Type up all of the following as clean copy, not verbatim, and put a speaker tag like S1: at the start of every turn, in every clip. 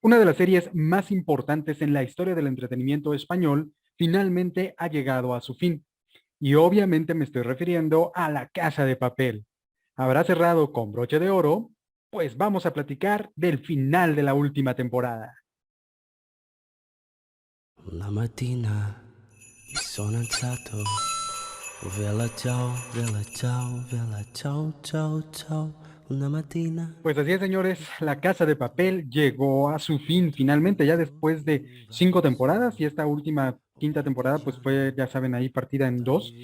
S1: Una de las series más importantes en la historia del entretenimiento español finalmente ha llegado a su fin. Y obviamente me estoy refiriendo a La Casa de Papel. ¿Habrá cerrado con broche de oro? Pues vamos a platicar del final de la última temporada.
S2: La mattina mi sono alzato, vela ciao, vela ciao, ciao, ciao. Una mattina
S1: Pues así es, señores, La Casa de Papel llegó a su fin finalmente, ya después de 5 temporadas, y esta última quinta temporada pues fue, ya saben, ahí partida en dos.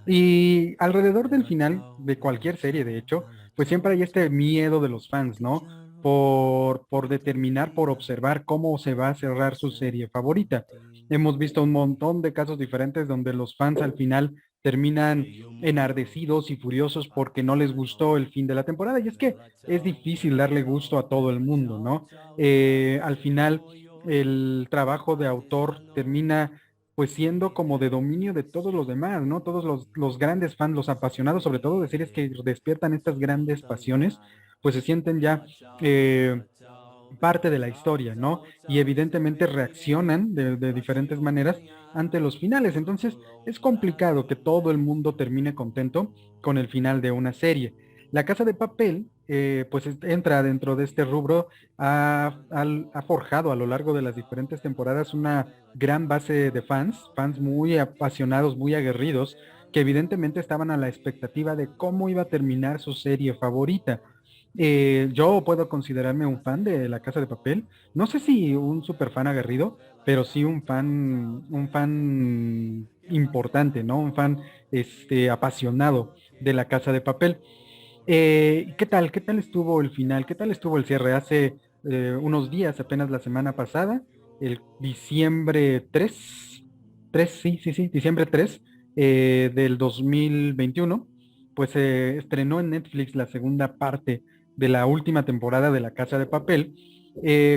S1: Y alrededor del final de cualquier serie, de hecho, pues siempre hay este miedo de los fans, ¿no? Por determinar, por observar cómo se va a cerrar su serie favorita. Hemos visto un montón de casos diferentes donde los fans al final terminan enardecidos y furiosos porque no les gustó el fin de la temporada. Y es que es difícil darle gusto a todo el mundo, ¿no? Al final, el trabajo de autor termina pues siendo como de dominio de todos los demás, ¿no? Todos los grandes fans, los apasionados, sobre todo de series que despiertan estas grandes pasiones, pues se sienten ya parte de la historia, ¿no? Y evidentemente reaccionan de diferentes maneras ante los finales. Entonces, es complicado que todo el mundo termine contento con el final de una serie. La Casa de Papel, pues entra dentro de este rubro, ha forjado a lo largo de las diferentes temporadas una gran base de fans, fans muy apasionados, muy aguerridos, que evidentemente estaban a la expectativa de cómo iba a terminar su serie favorita. Yo puedo considerarme un fan de La Casa de Papel. No sé si un super fan aguerrido, pero sí un fan importante, ¿no? Un fan apasionado de La Casa de Papel. ¿Qué tal? ¿Qué tal estuvo el final? ¿Qué tal estuvo el cierre? Hace unos días, apenas la semana pasada, el diciembre 3, sí, diciembre 3 del 2021, pues se estrenó en Netflix la segunda parte de la última temporada de La Casa de Papel,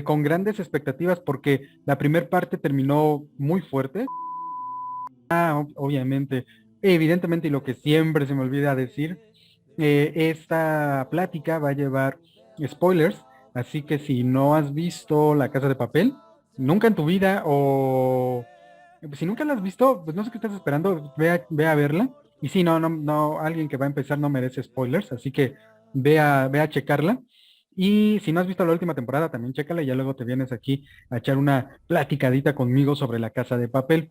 S1: con grandes expectativas porque la primera parte terminó muy fuerte. Obviamente, evidentemente, y lo que siempre se me olvida decir, esta plática va a llevar spoilers, así que si no has visto La Casa de Papel, nunca en tu vida, o si nunca la has visto, pues no sé qué estás esperando, ve a verla. Y si no, alguien que va a empezar no merece spoilers, así que ve a checarla. Y si no has visto la última temporada, también chécala y ya luego te vienes aquí a echar una platicadita conmigo sobre La Casa de Papel.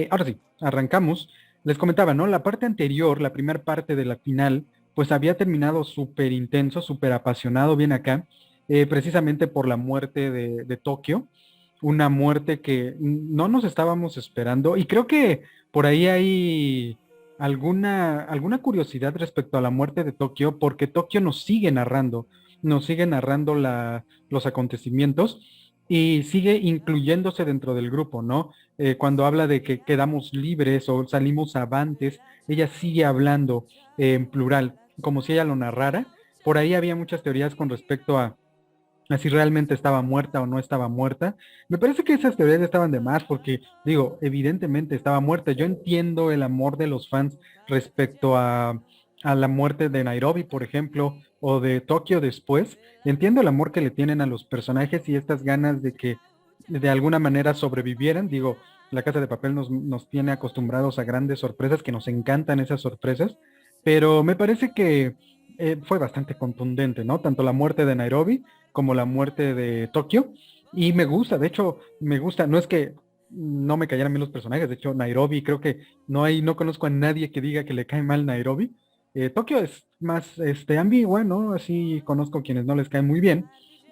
S1: Ahora sí, arrancamos. Les comentaba, ¿no? La parte anterior, la primera parte de la final, pues había terminado súper intenso, súper apasionado, bien acá, precisamente por la muerte de Tokio, una muerte que no nos estábamos esperando. Y creo que por ahí hay alguna curiosidad respecto a la muerte de Tokio, porque Tokio nos sigue narrando los acontecimientos y sigue incluyéndose dentro del grupo, ¿no? Cuando habla de que quedamos libres o salimos avantes, ella sigue hablando en plural, como si ella lo narrara. Por ahí había muchas teorías con respecto a si realmente estaba muerta o no estaba muerta. Me parece que esas teorías estaban de más porque, digo, evidentemente estaba muerta. Yo entiendo el amor de los fans respecto a la muerte de Nairobi, por ejemplo, o de Tokio después. Entiendo el amor que le tienen a los personajes y estas ganas de que de alguna manera sobrevivieran. Digo, La Casa de Papel nos tiene acostumbrados a grandes sorpresas, que nos encantan esas sorpresas, pero me parece que fue bastante contundente, ¿no? Tanto la muerte de Nairobi como la muerte de Tokio. Y me gusta, de hecho, me gusta. No es que no me cayeran bien los personajes, de hecho, Nairobi, creo que no conozco a nadie que diga que le cae mal Nairobi. Tokio es más ambigua, ¿no? Así conozco quienes no les caen muy bien,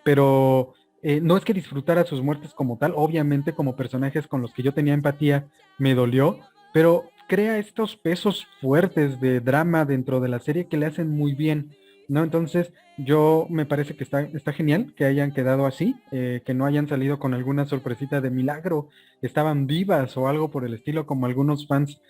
S1: pero no es que disfrutara sus muertes como tal, obviamente como personajes con los que yo tenía empatía, me dolió, pero crea estos pesos fuertes de drama dentro de la serie que le hacen muy bien, ¿no? Entonces, yo me parece que está genial que hayan quedado así, que no hayan salido con alguna sorpresita de milagro, estaban vivas o algo por el estilo como algunos fans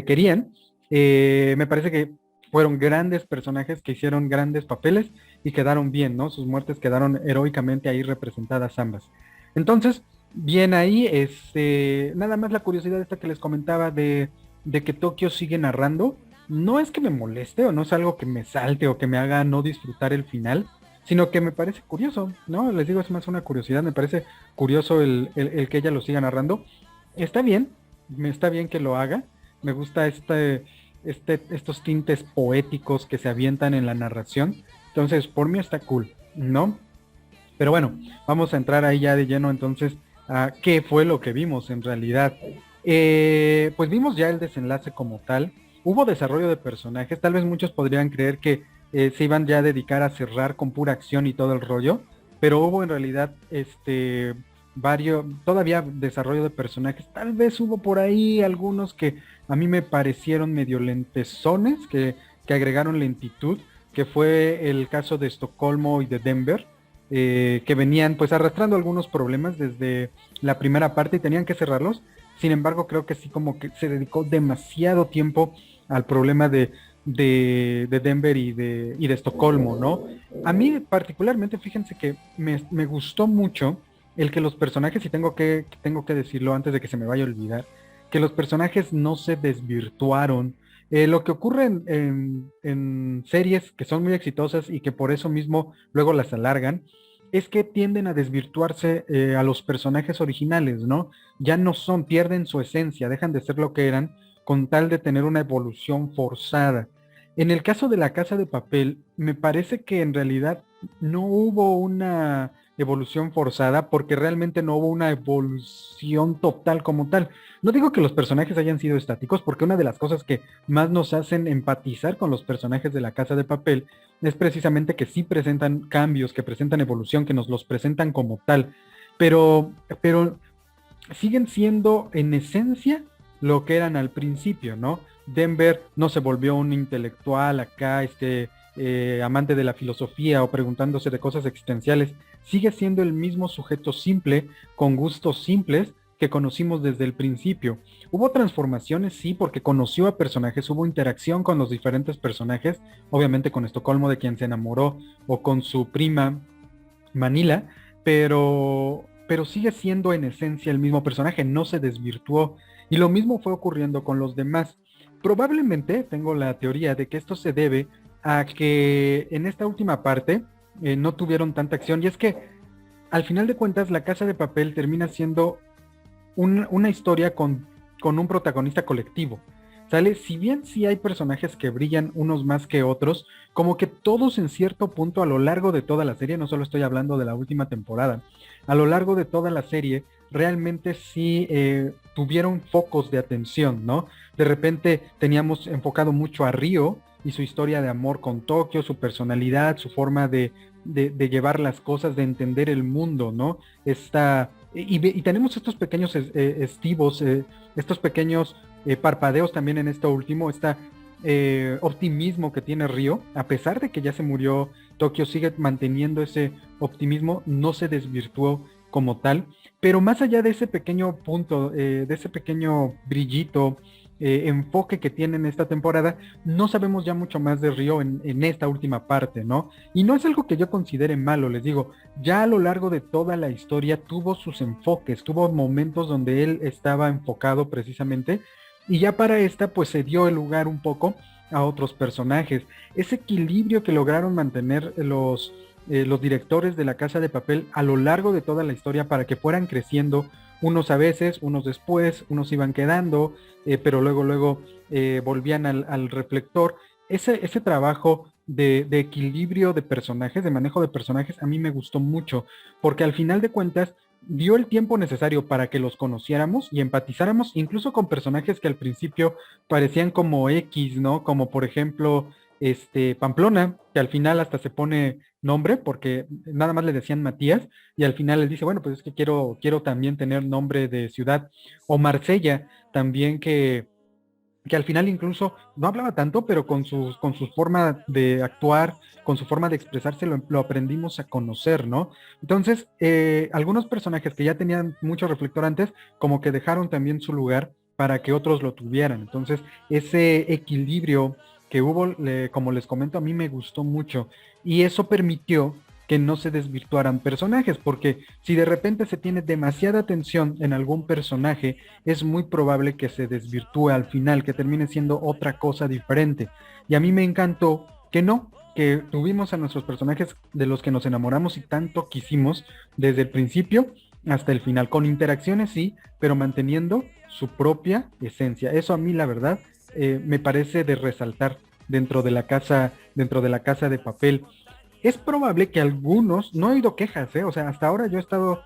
S1: querían. Me parece que fueron grandes personajes que hicieron grandes papeles y quedaron bien, ¿no? Sus muertes quedaron heroicamente ahí representadas ambas. Entonces, bien ahí, nada más la curiosidad esta que les comentaba de que Tokio sigue narrando. No es que me moleste o no es algo que me salte o que me haga no disfrutar el final, sino que me parece curioso, ¿no? Les digo, es más una curiosidad, me parece curioso el que ella lo siga narrando. Está bien, me está bien que lo haga, me gusta estos tintes poéticos que se avientan en la narración, entonces por mí está cool, ¿no? Pero bueno, vamos a entrar ahí ya de lleno entonces a qué fue lo que vimos en realidad. Pues vimos ya el desenlace como tal. Hubo desarrollo de personajes. Tal vez muchos podrían creer que se iban ya a dedicar a cerrar con pura acción y todo el rollo, pero hubo en realidad todavía desarrollo de personajes. Tal vez hubo por ahí algunos que a mí me parecieron medio lentesones, que agregaron lentitud, que fue el caso de Estocolmo y de Denver, que venían pues arrastrando algunos problemas desde la primera parte y tenían que cerrarlos. Sin embargo, creo que sí como que se dedicó demasiado tiempo al problema de Denver y de Estocolmo, ¿no? A mí particularmente, fíjense que me gustó mucho el que los personajes, y tengo que decirlo antes de que se me vaya a olvidar, que los personajes no se desvirtuaron. Lo que ocurre en series que son muy exitosas y que por eso mismo luego las alargan, es que tienden a desvirtuarse a los personajes originales, ¿no? Ya no son, pierden su esencia, dejan de ser lo que eran con tal de tener una evolución forzada. En el caso de La Casa de Papel, me parece que en realidad no hubo una evolución forzada porque realmente no hubo una evolución total como tal. No digo que los personajes hayan sido estáticos, porque una de las cosas que más nos hacen empatizar con los personajes de La Casa de Papel es precisamente que sí presentan cambios, que presentan evolución, que nos los presentan como tal, pero siguen siendo en esencia lo que eran al principio, ¿no? Denver no se volvió un intelectual acá, amante de la filosofía o preguntándose de cosas existenciales, sigue siendo el mismo sujeto simple, con gustos simples que conocimos desde el principio. Hubo transformaciones, sí, porque conoció a personajes, hubo interacción con los diferentes personajes, obviamente con Estocolmo, de quien se enamoró, o con su prima Manila, pero sigue siendo en esencia el mismo personaje, no se desvirtuó. Y lo mismo fue ocurriendo con los demás. Probablemente tengo la teoría de que esto se debe a que en esta última parte no tuvieron tanta acción. Y es que al final de cuentas La Casa de Papel termina siendo una historia con un protagonista colectivo. ¿Sale? Si bien sí hay personajes que brillan unos más que otros, como que todos en cierto punto a lo largo de toda la serie, no solo estoy hablando de la última temporada, a lo largo de toda la serie, realmente sí tuvieron focos de atención, ¿no? De repente teníamos enfocado mucho a Río y su historia de amor con Tokio, su personalidad, su forma de llevar las cosas, de entender el mundo, ¿no? Y tenemos estos pequeños estivos, estos pequeños parpadeos también en esto último, optimismo que tiene Río, a pesar de que ya se murió Tokio, sigue manteniendo ese optimismo, no se desvirtuó como tal, pero más allá de ese pequeño punto, de ese pequeño brillito, enfoque que tiene en esta temporada, no sabemos ya mucho más de Río en esta última parte, ¿no? Y no es algo que yo considere malo, les digo, ya a lo largo de toda la historia tuvo sus enfoques, tuvo momentos donde él estaba enfocado precisamente, y ya para esta pues se dio el lugar un poco a otros personajes. Ese equilibrio que lograron mantener los directores de La Casa de Papel a lo largo de toda la historia para que fueran creciendo, unos a veces, unos después, unos iban quedando, pero luego volvían al reflector. Ese trabajo de equilibrio de personajes, de manejo de personajes, a mí me gustó mucho, porque al final de cuentas dio el tiempo necesario para que los conociéramos y empatizáramos, incluso con personajes que al principio parecían como X, ¿no? Como por ejemplo, Pamplona, que al final hasta se pone nombre, porque nada más le decían Matías, y al final él dice, bueno, pues es que quiero también tener nombre de ciudad. O Marsella, también que al final incluso no hablaba tanto, pero con su forma de actuar, con su forma de expresarse, lo aprendimos a conocer, ¿no? Entonces, algunos personajes que ya tenían mucho reflector antes, como que dejaron también su lugar para que otros lo tuvieran. Entonces, ese equilibrio que hubo, como les comento, a mí me gustó mucho. Y eso permitió que no se desvirtuaran personajes, porque si de repente se tiene demasiada atención en algún personaje, es muy probable que se desvirtúe al final, que termine siendo otra cosa diferente. Y a mí me encantó que no, que tuvimos a nuestros personajes de los que nos enamoramos y tanto quisimos desde el principio hasta el final, con interacciones sí, pero manteniendo su propia esencia. Eso a mí la verdad me parece de resaltar dentro de la casa de papel. Es probable que algunos, no he oído quejas, o sea, hasta ahora yo he estado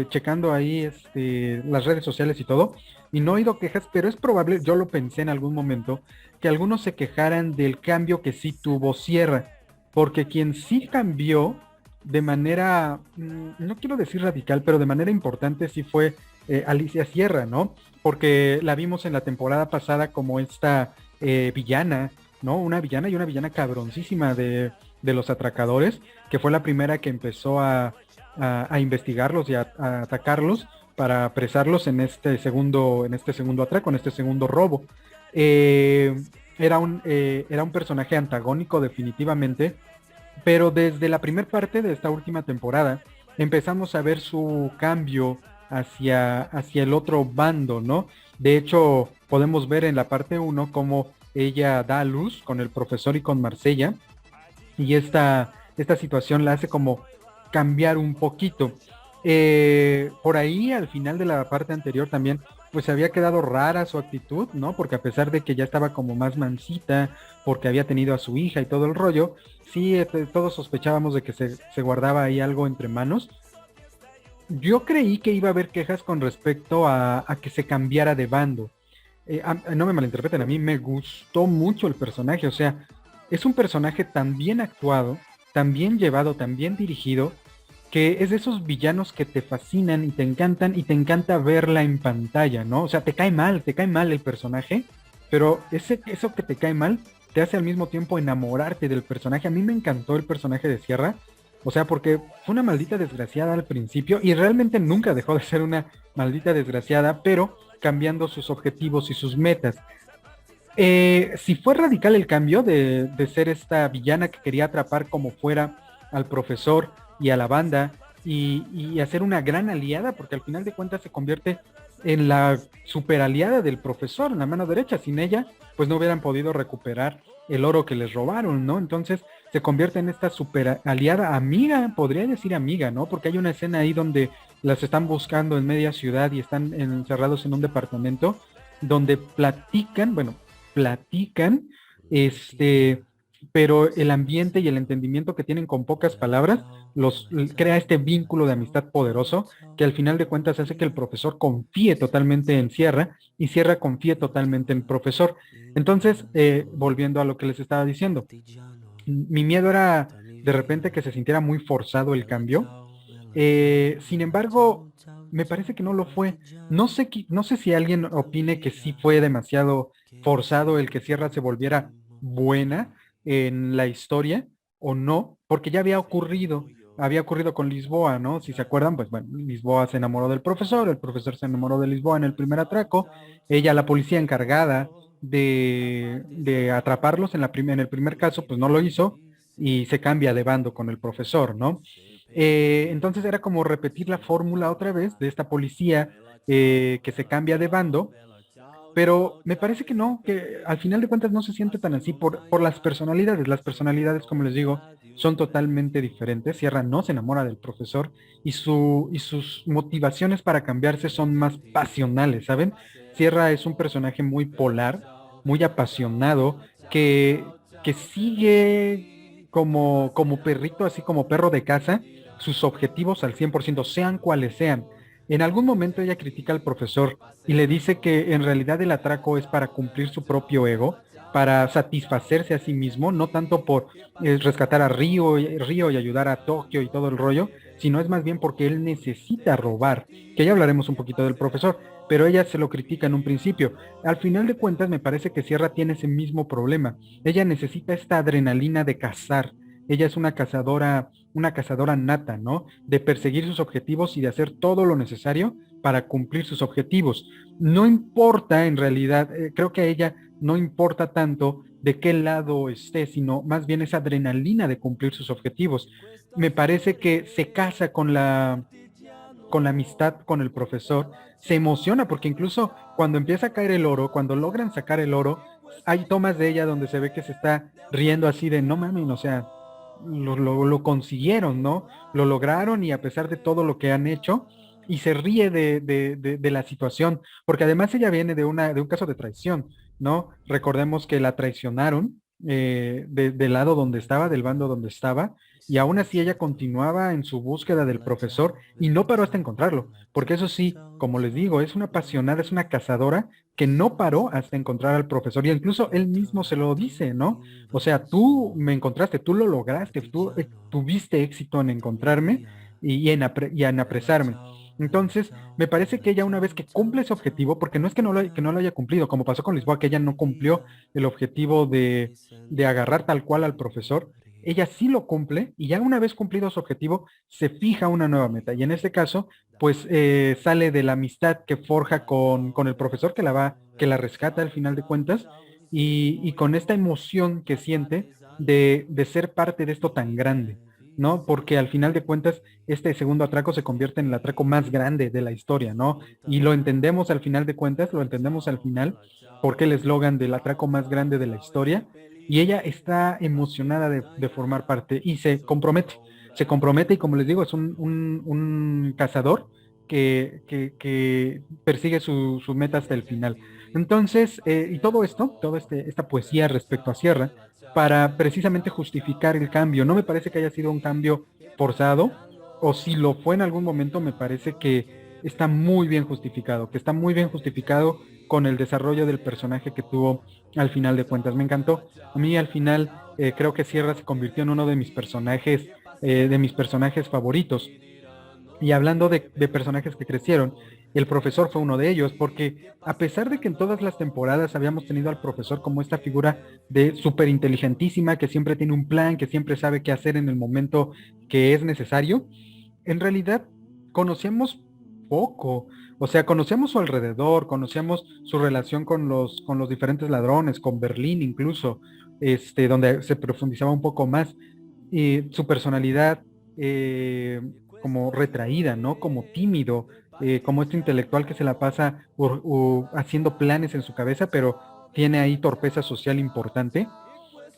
S1: checando ahí las redes sociales y todo, y no he oído quejas, pero es probable, yo lo pensé en algún momento, que algunos se quejaran del cambio que sí tuvo Sierra, porque quien sí cambió de manera, no quiero decir radical, pero de manera importante sí fue Alicia Sierra, ¿no? Porque la vimos en la temporada pasada como esta villana, ¿no? Una villana y una villana cabroncísima de los atracadores, que fue la primera que empezó a investigarlos y a atacarlos para apresarlos en este segundo atraco, en este segundo robo. Eh, era un personaje antagónico definitivamente, pero desde la primera parte de esta última temporada empezamos a ver su cambio hacia el otro bando, ¿no? De hecho, podemos ver en la parte uno cómo ella da a luz con el profesor y con Marsella, y esta situación la hace como cambiar un poquito. Por ahí, al final de la parte anterior también, pues se había quedado rara su actitud, ¿no? Porque a pesar de que ya estaba como más mansita, porque había tenido a su hija y todo el rollo, sí, todos sospechábamos de que se guardaba ahí algo entre manos. Yo creí que iba a haber quejas con respecto a que se cambiara de bando. No me malinterpreten, a mí me gustó mucho el personaje, o sea, es un personaje tan bien actuado, tan bien llevado, tan bien dirigido, que es de esos villanos que te fascinan y te encanta verla en pantalla, ¿no? O sea, te cae mal el personaje, pero eso que te cae mal te hace al mismo tiempo enamorarte del personaje. A mí me encantó el personaje de Sierra, o sea, porque fue una maldita desgraciada al principio y realmente nunca dejó de ser una maldita desgraciada, pero cambiando sus objetivos y sus metas. Si fue radical el cambio de ser esta villana que quería atrapar como fuera al profesor y a la banda y hacer una gran aliada, porque al final de cuentas se convierte en la super aliada del profesor, en la mano derecha. Sin ella, pues no hubieran podido recuperar el oro que les robaron, ¿no? Entonces se convierte en esta super aliada, amiga, podría decir amiga, ¿no? Porque hay una escena ahí donde las están buscando en media ciudad y están encerrados en un departamento donde platican, este, pero el ambiente y el entendimiento que tienen con pocas palabras crea este vínculo de amistad poderoso que al final de cuentas hace que el profesor confíe totalmente en Sierra y Sierra confíe totalmente en el profesor. Entonces, volviendo a lo que les estaba diciendo, mi miedo era de repente que se sintiera muy forzado el cambio. Sin embargo, me parece que no lo fue. No sé si alguien opine que sí fue demasiado forzado el que Sierra se volviera buena en la historia o no, porque ya había ocurrido con Lisboa, ¿no? Si se acuerdan, pues bueno, Lisboa se enamoró del profesor, el profesor se enamoró de Lisboa en el primer atraco, ella, la policía encargada de atraparlos en el primer caso, pues no lo hizo y se cambia de bando con el profesor, ¿no? Entonces era como repetir la fórmula otra vez de esta policía que se cambia de bando, pero me parece que no, que al final de cuentas no se siente tan así por las personalidades. Las personalidades, como les digo, son totalmente diferentes. Sierra no se enamora del profesor y sus motivaciones para cambiarse son más pasionales, ¿saben? Sierra es un personaje muy polar, muy apasionado, que sigue como perrito, así como perro de casa, sus objetivos al 100%, sean cuales sean. En algún momento ella critica al profesor y le dice que en realidad el atraco es para cumplir su propio ego, para satisfacerse a sí mismo, no tanto por rescatar a Río y ayudar a Tokio y todo el rollo, sino es más bien porque él necesita robar, que ya hablaremos un poquito del profesor, pero ella se lo critica en un principio. Al final de cuentas me parece que Sierra tiene ese mismo problema. Ella necesita esta adrenalina de cazar. Ella es una cazadora nata, ¿no? De perseguir sus objetivos y de hacer todo lo necesario para cumplir sus objetivos. No importa en realidad, creo que a ella no importa tanto de qué lado esté, sino más bien esa adrenalina de cumplir sus objetivos. Me parece que se casa con la amistad con el profesor, se emociona porque incluso cuando empieza a caer el oro, cuando logran sacar el oro, hay tomas de ella donde se ve que se está riendo así de no mames, o sea, lo consiguieron, ¿no? Lo lograron y a pesar de todo lo que han hecho, y se ríe de la situación, porque además ella viene de un caso de traición, ¿no? Recordemos que la traicionaron del lado donde estaba, del bando donde estaba, y aún así ella continuaba en su búsqueda del profesor y no paró hasta encontrarlo, porque eso sí, como les digo, es una apasionada, es una cazadora que no paró hasta encontrar al profesor, y incluso él mismo se lo dice, ¿no? O sea, tú me encontraste, tú lo lograste, tú tuviste éxito en encontrarme y en apresarme. Entonces, me parece que ella una vez que cumple ese objetivo, porque no es que no lo haya cumplido, como pasó con Lisboa, que ella no cumplió el objetivo de agarrar tal cual al profesor, ella sí lo cumple y ya una vez cumplido su objetivo, se fija una nueva meta. Y en este caso, pues sale de la amistad que forja con el profesor que la rescata al final de cuentas, y con esta emoción que siente de ser parte de esto tan grande, ¿no? Porque al final de cuentas, este segundo atraco se convierte en el atraco más grande de la historia, ¿no? Y lo entendemos al final de cuentas, lo entendemos al final, porque el eslogan del atraco más grande de la historia, y ella está emocionada de formar parte y se compromete y como les digo, es un cazador que persigue su meta hasta el final. Entonces, y todo esto, esta poesía respecto a Sierra, para precisamente justificar el cambio. No me parece que haya sido un cambio forzado, o si lo fue en algún momento, me parece que está muy bien justificado, que está muy bien justificado con el desarrollo del personaje que tuvo al final de cuentas. Me encantó. A mí al final creo que Sierra se convirtió en uno de mis personajes favoritos. Y hablando de personajes que crecieron, el profesor fue uno de ellos, porque a pesar de que en todas las temporadas habíamos tenido al profesor como esta figura de súper inteligentísima, que siempre tiene un plan, que siempre sabe qué hacer en el momento que es necesario, en realidad conocemos poco. O sea, conocemos su alrededor, conocemos su relación con los diferentes ladrones, con Berlín incluso, donde se profundizaba un poco más, y su personalidad como retraída, ¿no? Como tímido, como este intelectual que se la pasa haciendo planes en su cabeza, pero tiene ahí torpeza social importante.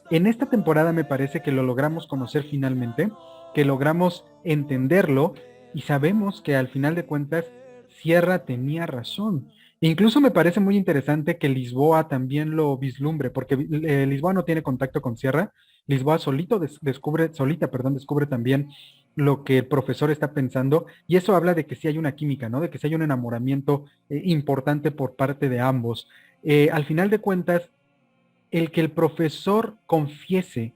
S1: En esta temporada me parece que lo logramos conocer finalmente, que logramos entenderlo y sabemos que al final de cuentas Sierra tenía razón. E incluso me parece muy interesante que Lisboa también lo vislumbre, porque Lisboa no tiene contacto con Sierra. Lisboa descubre también lo que el profesor está pensando, y eso habla de que sí hay una química, ¿no? De que sí hay un enamoramiento importante por parte de ambos. Al final de cuentas, el que el profesor confiese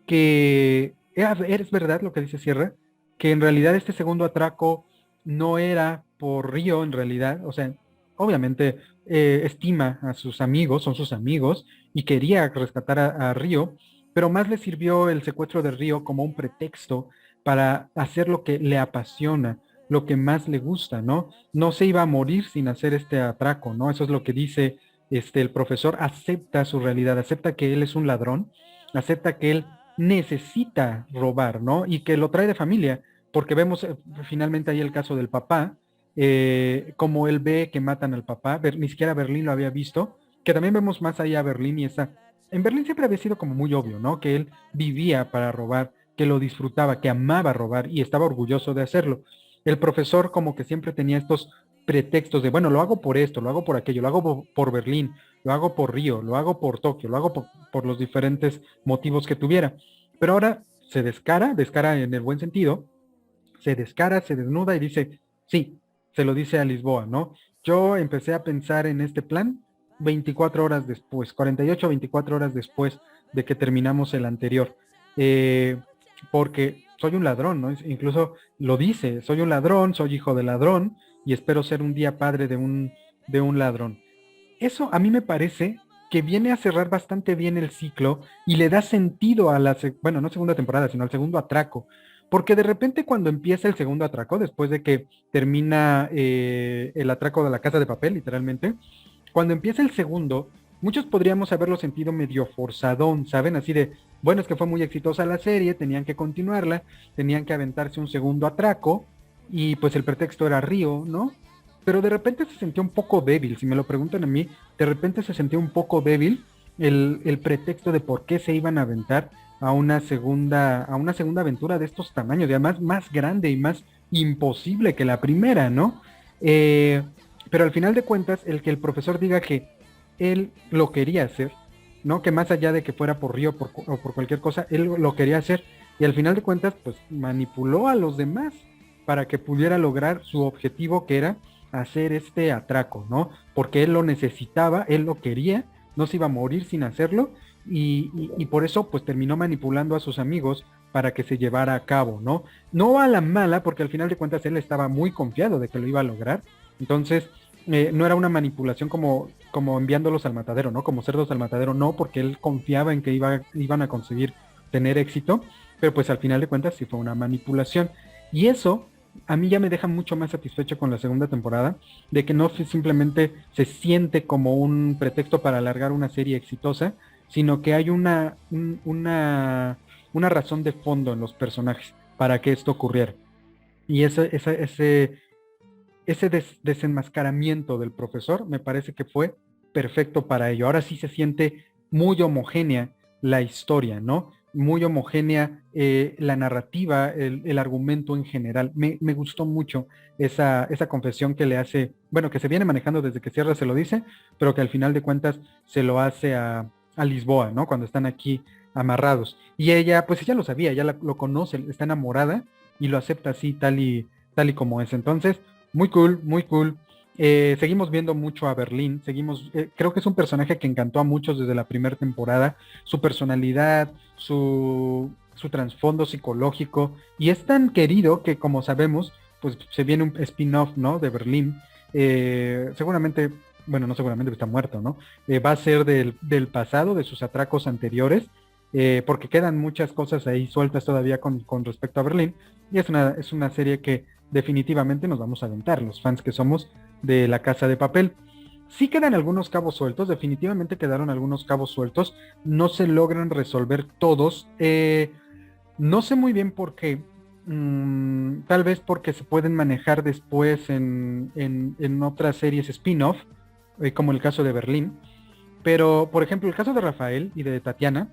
S1: que es verdad lo que dice Sierra, que en realidad este segundo atraco no era por Río en realidad, o sea, obviamente estima a sus amigos, son sus amigos, y quería rescatar a Río, pero más le sirvió el secuestro de Río como un pretexto para hacer lo que le apasiona, lo que más le gusta, ¿no? No se iba a morir sin hacer este atraco, ¿no? Eso es lo que dice el profesor, acepta su realidad, acepta que él es un ladrón, acepta que él necesita robar, ¿no? Y que lo trae de familia, porque vemos finalmente ahí el caso del papá, como él ve que matan al papá, ni siquiera Berlín lo había visto, que también vemos más allá a Berlín y esa... En Berlín siempre había sido como muy obvio, ¿no? Que él vivía para robar, que lo disfrutaba, que amaba robar y estaba orgulloso de hacerlo. El profesor como que siempre tenía estos pretextos de, bueno, lo hago por esto, lo hago por aquello, lo hago por Berlín, lo hago por Río, lo hago por Tokio, lo hago por los diferentes motivos que tuviera. Pero ahora se descara en el buen sentido, se descara, se desnuda y dice, sí, se lo dice a Lisboa, ¿no? Yo empecé a pensar en este plan 24 horas después, 48, 24 horas después de que terminamos el anterior, eh, porque soy un ladrón, ¿no? Incluso lo dice, soy un ladrón, soy hijo de ladrón y espero ser un día padre de un ladrón. Eso a mí me parece que viene a cerrar bastante bien el ciclo y le da sentido a bueno, no segunda temporada, sino al segundo atraco. Porque de repente cuando empieza el segundo atraco, después de que termina el atraco de la Casa de Papel, literalmente, cuando empieza el segundo, muchos podríamos haberlo sentido medio forzadón, ¿saben? Así de, bueno, es que fue muy exitosa la serie, tenían que continuarla, tenían que aventarse un segundo atraco, y pues el pretexto era Río, ¿no? Pero de repente se sentía un poco débil, si me lo preguntan a mí, de repente se sentía un poco débil, el pretexto de por qué se iban a aventar a una segunda aventura de estos tamaños, y además más grande y más imposible que la primera, ¿no? Eh, pero al final de cuentas, el que el profesor diga que él lo quería hacer, ¿no? Que más allá de que fuera por Río o por cualquier cosa, él lo quería hacer, y al final de cuentas, pues manipuló a los demás para que pudiera lograr su objetivo, que era hacer este atraco, ¿no? Porque él lo necesitaba, él lo quería, no se iba a morir sin hacerlo, y por eso pues terminó manipulando a sus amigos para que se llevara a cabo, ¿no? No a la mala, porque al final de cuentas él estaba muy confiado de que lo iba a lograr, entonces no era una manipulación como enviándolos al matadero, ¿no? Como cerdos al matadero, no, porque él confiaba en que iban a conseguir tener éxito, pero pues al final de cuentas sí fue una manipulación. Y eso a mí ya me deja mucho más satisfecho con la segunda temporada, de que no simplemente se siente como un pretexto para alargar una serie exitosa, sino que hay una razón de fondo en los personajes para que esto ocurriera. Y ese desenmascaramiento del profesor me parece que fue perfecto para ello. Ahora sí se siente muy homogénea la historia, ¿no? Muy homogénea la narrativa, el argumento en general. Me gustó mucho esa confesión que le hace, bueno, que se viene manejando desde que Sierra se lo dice, pero que al final de cuentas se lo hace a Lisboa, ¿no? Cuando están aquí amarrados. Y ella, pues ella lo sabía, ella lo conoce, está enamorada y lo acepta así, tal y como es. Entonces, muy cool, muy cool. Seguimos viendo mucho a Berlín, creo que es un personaje que encantó a muchos desde la primera temporada, su personalidad, su trasfondo psicológico, y es tan querido que, como sabemos, pues se viene un spin-off, ¿no? De Berlín. Seguramente, bueno, no seguramente, está muerto, ¿no? Va a ser del pasado, de sus atracos anteriores, porque quedan muchas cosas ahí sueltas todavía con respecto a Berlín, y es una serie que definitivamente nos vamos a aventar, los fans que somos de La Casa de Papel. Sí quedan algunos cabos sueltos, definitivamente quedaron algunos cabos sueltos, no se logran resolver todos. No sé muy bien por qué, tal vez porque se pueden manejar después en otras series spin-off, como el caso de Berlín, pero por ejemplo el caso de Rafael y de Tatiana,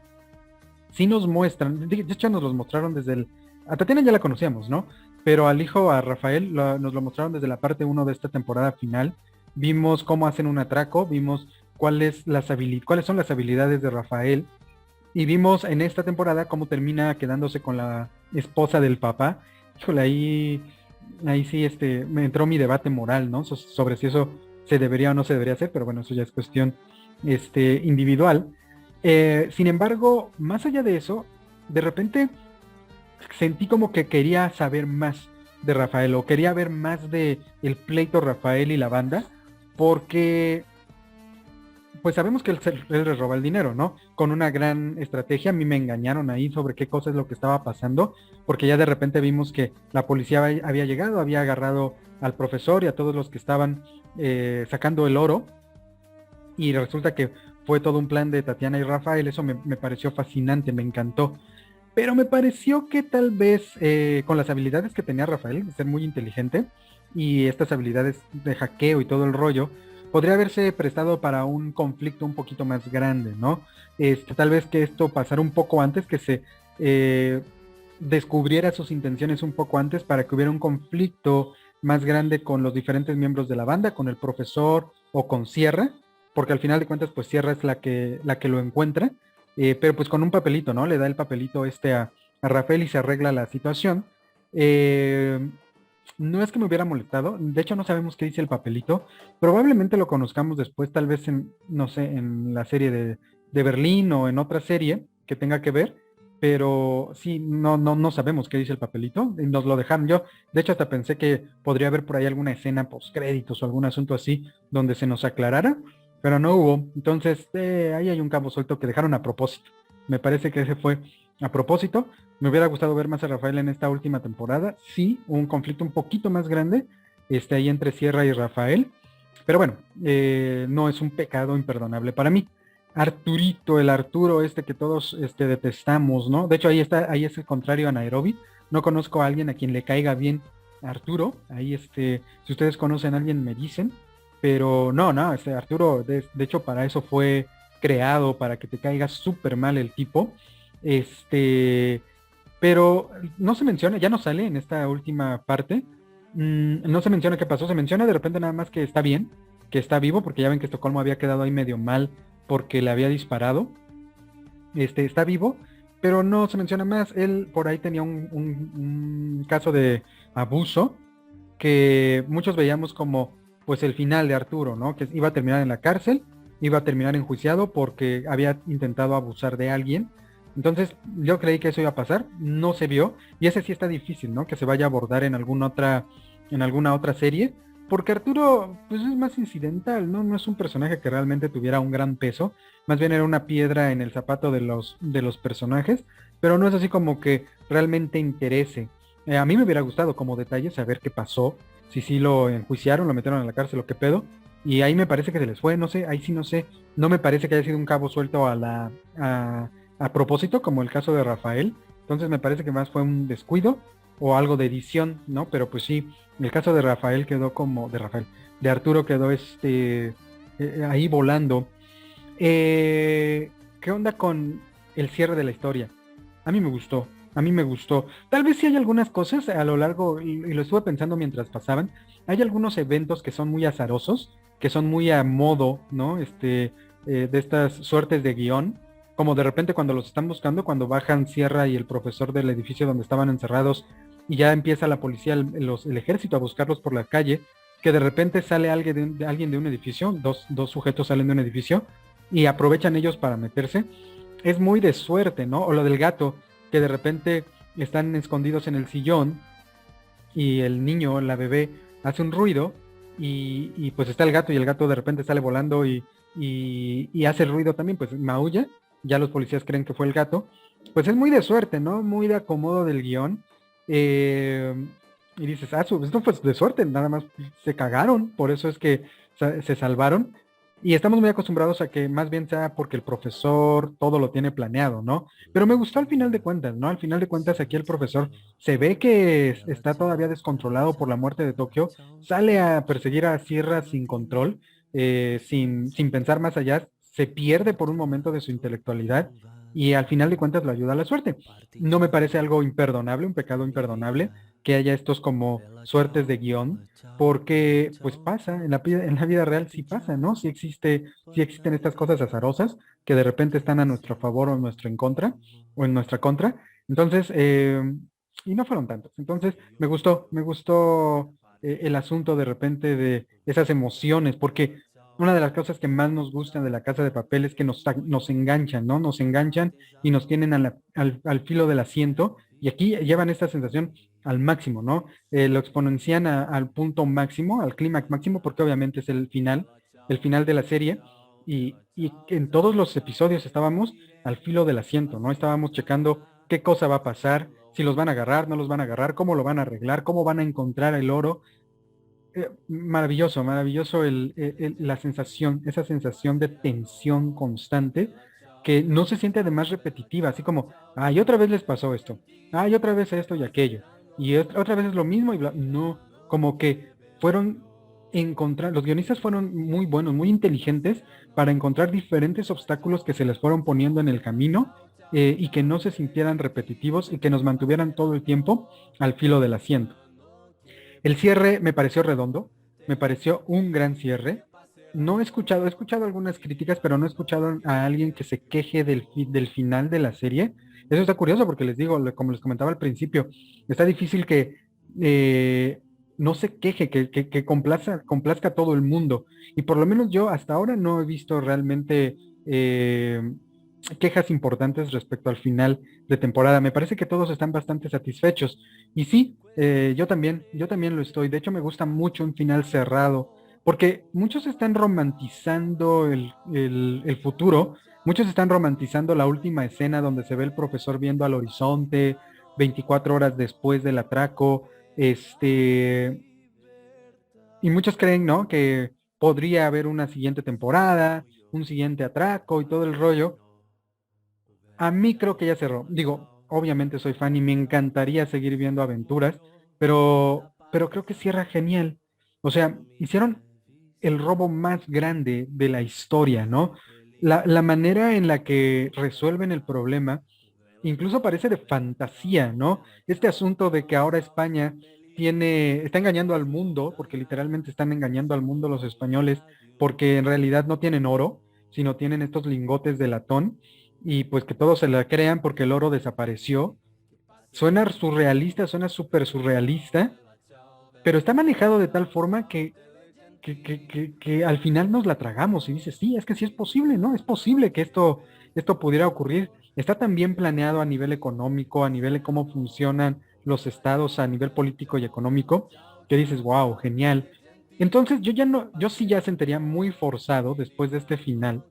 S1: sí nos muestran, de hecho nos los mostraron a Tatiana ya la conocíamos, ¿no? Pero al hijo, a Rafael, nos lo mostraron desde la parte uno de esta temporada final. Vimos cómo hacen un atraco, vimos cuáles son las habilidades de Rafael, y vimos en esta temporada cómo termina quedándose con la esposa del papá. Híjole, ahí sí me entró mi debate moral, ¿no? Sobre si eso se debería o no se debería hacer, pero bueno, eso ya es cuestión individual. Sin embargo, más allá de eso, de repente sentí como que quería saber más de Rafael, o quería ver más de el pleito Rafael y la banda, porque pues sabemos que él les roba el dinero, ¿no? Con una gran estrategia. A mí me engañaron ahí sobre qué cosa es lo que estaba pasando, porque ya de repente vimos que la policía había llegado, había agarrado al profesor y a todos los que estaban sacando el oro, y resulta que fue todo un plan de Tatiana y Rafael. Eso me pareció fascinante, me encantó. Pero me pareció que tal vez con las habilidades que tenía Rafael, de ser muy inteligente, y estas habilidades de hackeo y todo el rollo, podría haberse prestado para un conflicto un poquito más grande, ¿no? Tal vez que esto pasara un poco antes, que se descubriera sus intenciones un poco antes, para que hubiera un conflicto más grande con los diferentes miembros de la banda, con el profesor o con Sierra, porque al final de cuentas pues Sierra es la que lo encuentra, pero pues con un papelito, ¿no? Le da el papelito a Rafael y se arregla la situación. No es que me hubiera molestado, de hecho no sabemos qué dice el papelito, probablemente lo conozcamos después, tal vez no sé, en la serie de Berlín o en otra serie que tenga que ver, pero sí, no sabemos qué dice el papelito, y nos lo dejaron. Yo, de hecho, hasta pensé que podría haber por ahí alguna escena post créditos o algún asunto así donde se nos aclarara, pero no hubo. Entonces, ahí hay un cabo suelto que dejaron a propósito. Me parece que ese fue a propósito. Me hubiera gustado ver más a Rafael en esta última temporada. Sí, un conflicto un poquito más grande ahí entre Sierra y Rafael. Pero bueno, no es un pecado imperdonable para mí. Arturito, el Arturo que todos detestamos, ¿no? De hecho, ahí es el contrario a Nairobi. No conozco a alguien a quien le caiga bien Arturo. Ahí si ustedes conocen a alguien me dicen. Pero no, Arturo, de hecho, para eso fue creado para que te caiga súper mal el tipo. Este, pero no se menciona, ya no sale en esta última parte. No se menciona qué pasó, se menciona de repente nada más que está bien, que está vivo, porque ya ven que Estocolmo había quedado ahí medio mal porque le había disparado. Está vivo, pero no se menciona más. Él por ahí tenía un caso de abuso que muchos veíamos como pues el final de Arturo, ¿no? Que iba a terminar en la cárcel, iba a terminar enjuiciado porque había intentado abusar de alguien. Entonces yo creí que eso iba a pasar, no se vio, y ese sí está difícil, ¿no? Que se vaya a abordar en alguna otra serie, porque Arturo pues es más incidental, ¿no? No es un personaje que realmente tuviera un gran peso, más bien era una piedra en el zapato de los personajes, pero no es así como que realmente interese. A mí me hubiera gustado como detalle saber qué pasó, si sí lo enjuiciaron, lo metieron a la cárcel o qué pedo, y ahí me parece que se les fue, no sé, ahí sí no sé, no me parece que haya sido un cabo suelto a propósito, como el caso de Rafael, entonces me parece que más fue un descuido o algo de edición, ¿no? Pero pues sí, el caso de Rafael quedó como, de Rafael, de Arturo quedó ahí volando. ¿Qué onda con el cierre de la historia? A mí me gustó, a mí me gustó. Tal vez sí hay algunas cosas a lo largo, y lo estuve pensando mientras pasaban, hay algunos eventos que son muy azarosos, que son muy a modo, ¿no? De estas suertes de guión, como de repente cuando los están buscando, cuando bajan Sierra y el profesor del edificio donde estaban encerrados, y ya empieza la policía, el ejército a buscarlos por la calle, que de repente sale alguien de un edificio, dos sujetos salen de un edificio, y aprovechan ellos para meterse. Es muy de suerte, ¿no? O lo del gato, que de repente están escondidos en el sillón y el niño, la bebé, hace un ruido y pues está el gato y el gato de repente sale volando y hace el ruido también, pues maulla, ya los policías creen que fue el gato. Pues es muy de suerte, ¿no? Muy de acomodo del guión. Eh, y dices, esto fue de suerte, nada más se cagaron, por eso es que se salvaron. Y estamos muy acostumbrados a que más bien sea porque el profesor todo lo tiene planeado, ¿no? Pero me gustó al final de cuentas, ¿no? Al final de cuentas aquí el profesor se ve que está todavía descontrolado por la muerte de Tokio, sale a perseguir a Sierra sin control, sin pensar más allá, se pierde por un momento de su intelectualidad y al final de cuentas lo ayuda a la suerte. No me parece algo imperdonable, un pecado imperdonable, que haya estos como suertes de guión, porque pues pasa, en la vida real sí pasa, ¿no? Sí existen estas cosas azarosas que de repente están a nuestro favor o en nuestro en contra, o en nuestra contra. Entonces, y no fueron tantos. Entonces, me gustó el asunto de repente de esas emociones, porque una de las cosas que más nos gustan de La Casa de Papel es que nos enganchan, ¿no? Nos enganchan y nos tienen al filo del asiento. Y aquí llevan esta sensación al máximo, ¿no? Lo exponencian al punto máximo, al clímax máximo, porque obviamente es el final de la serie. Y en todos los episodios estábamos al filo del asiento, ¿no? Estábamos checando qué cosa va a pasar, si los van a agarrar, no los van a agarrar, cómo lo van a arreglar, cómo van a encontrar el oro. Maravilloso, maravilloso la sensación, esa sensación de tensión constante que no se siente además repetitiva, así como, ay, otra vez les pasó esto, ay, otra vez esto y aquello, y otra vez es lo mismo y no, como que fueron los guionistas fueron muy buenos, muy inteligentes para encontrar diferentes obstáculos que se les fueron poniendo en el camino y que no se sintieran repetitivos y que nos mantuvieran todo el tiempo al filo del asiento. El cierre me pareció redondo, me pareció un gran cierre. No he escuchado algunas críticas, pero no he escuchado a alguien que se queje del final de la serie. Eso está curioso porque les digo, como les comentaba al principio, está difícil que eh, no se queje, que complazca a todo el mundo. Y por lo menos yo hasta ahora no he visto realmente quejas importantes respecto al final de temporada. Me parece que todos están bastante satisfechos. Y sí, yo también lo estoy. De hecho, me gusta mucho un final cerrado, porque muchos están romantizando el futuro, muchos están romantizando la última escena donde se ve el profesor viendo al horizonte 24 horas después del atraco, y muchos creen, ¿no? Que podría haber una siguiente temporada, un siguiente atraco y todo el rollo. A mí creo que ya cerró. Digo, obviamente soy fan y me encantaría seguir viendo aventuras, pero creo que cierra genial. O sea, hicieron el robo más grande de la historia, ¿no? la manera en la que resuelven el problema incluso parece de fantasía, ¿no? Este asunto de que ahora España está engañando al mundo, porque literalmente están engañando al mundo los españoles, porque en realidad no tienen oro, sino tienen estos lingotes de latón, y pues que todos se la crean porque el oro desapareció. Suena surrealista, suena súper surrealista, pero está manejado de tal forma que al final nos la tragamos y dices, sí, es que sí es posible, ¿no? Es posible que esto pudiera ocurrir. Está tan bien planeado a nivel económico, a nivel de cómo funcionan los estados, a nivel político y económico, que dices, wow, genial. Entonces yo sí ya sentiría muy forzado después de este final,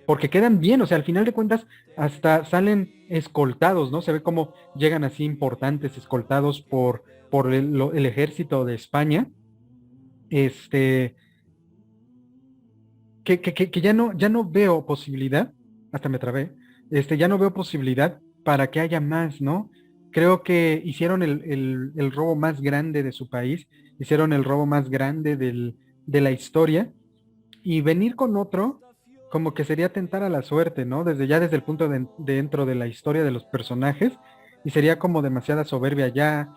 S1: porque quedan bien, o sea, al final de cuentas hasta salen escoltados, ¿no? Se ve como llegan así importantes, escoltados por el ejército de España. Este, que ya no veo posibilidad, hasta me trabé, ya no veo posibilidad para que haya más, ¿no? Creo que hicieron el robo más grande de su país, hicieron el robo más grande de la historia, y venir con otro, como que sería tentar a la suerte, ¿no? Desde el punto dentro de la historia de los personajes, y sería como demasiada soberbia ya,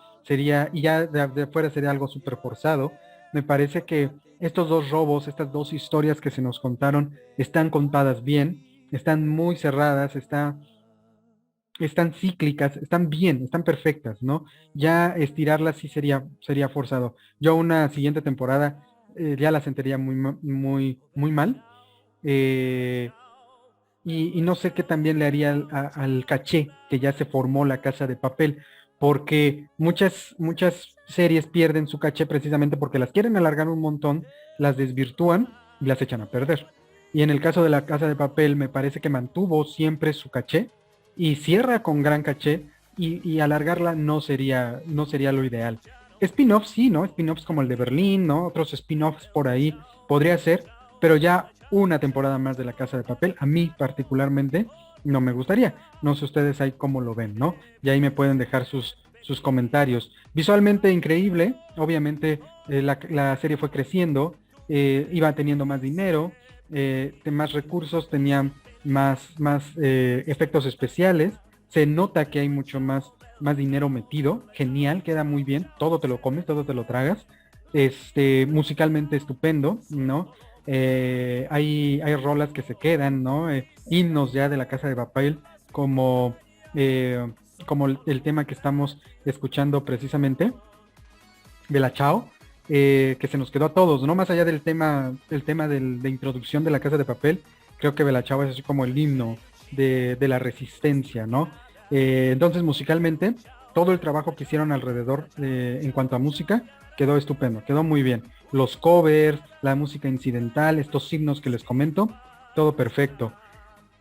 S1: y ya de afuera sería algo súper forzado. Me parece que estos dos robos, estas dos historias que se nos contaron, están contadas bien, están muy cerradas, están cíclicas, están bien, están perfectas, ¿no? Ya estirarlas sí sería forzado. Yo una siguiente temporada ya la sentiría muy, muy mal. eh, y no sé qué también le haría al caché que ya se formó la Casa de Papel, porque muchas series pierden su caché precisamente porque las quieren alargar un montón, las desvirtúan y las echan a perder. Y en el caso de la Casa de Papel me parece que mantuvo siempre su caché y cierra con gran caché, y alargarla no sería lo ideal. Spin-offs sí, ¿no? Spin-offs como el de Berlín, ¿no? Otros spin-offs por ahí podría ser, pero ya una temporada más de La Casa de Papel, a mí particularmente no me gustaría. No sé ustedes ahí cómo lo ven, ¿no? Y ahí me pueden dejar sus comentarios. Visualmente increíble, obviamente la serie fue creciendo, iba teniendo más dinero, más recursos, tenían más efectos especiales, se nota que hay mucho más dinero metido, genial, queda muy bien, todo te lo comes, todo te lo tragas, musicalmente estupendo, ¿no? Hay rolas que se quedan, ¿no? Himnos ya de La Casa de Papel, como, eh, como el tema que estamos escuchando precisamente, de la Chao, que se nos quedó a todos, ¿no? Más allá del tema de introducción de La Casa de Papel, creo que Bella Chao es así como el himno de la resistencia, ¿no? Entonces, musicalmente, todo el trabajo que hicieron alrededor en cuanto a música quedó estupendo, quedó muy bien. Los covers, la música incidental, estos himnos que les comento, todo perfecto.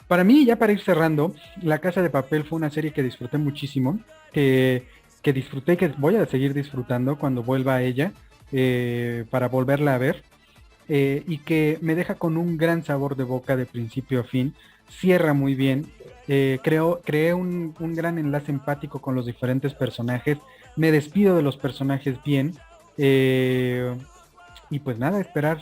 S1: Para mí, ya para ir cerrando, La Casa de Papel fue una serie que disfruté muchísimo, que disfruté y que voy a seguir disfrutando cuando vuelva a ella, para volverla a ver, y que me deja con un gran sabor de boca de principio a fin, cierra muy bien, creé un gran enlace empático con los diferentes personajes, me despido de los personajes bien, eh, y pues nada, esperar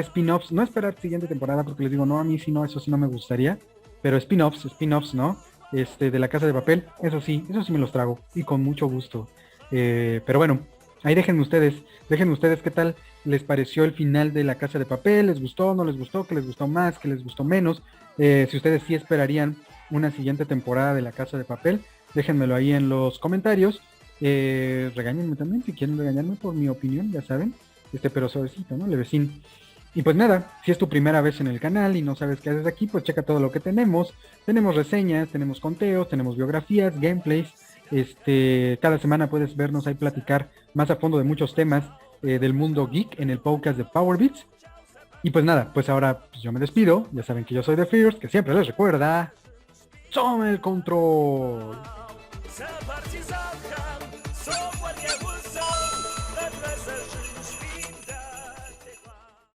S1: spin-offs, no esperar siguiente temporada porque les digo, no, a mí sí no, eso sí no me gustaría, pero spin-offs, ¿no? De La Casa de Papel, eso sí me los trago y con mucho gusto. Pero bueno, ahí déjenme ustedes qué tal les pareció el final de La Casa de Papel, les gustó, no les gustó, qué les gustó más, qué les gustó menos, si ustedes sí esperarían una siguiente temporada de La Casa de Papel, déjenmelo ahí en los comentarios. Regáñenme también si quieren regañarme por mi opinión, ya saben, pero suavecito, ¿no? Levecín. Y pues nada, si es tu primera vez en el canal y no sabes qué haces aquí, pues checa todo lo que tenemos. Tenemos reseñas, tenemos conteos, tenemos biografías, gameplays. Cada semana puedes vernos ahí platicar más a fondo de muchos temas del mundo geek en el podcast de Power Beats. Y pues nada, pues ahora pues yo me despido. Ya saben que yo soy The Fierce, que siempre les recuerda: toma el control.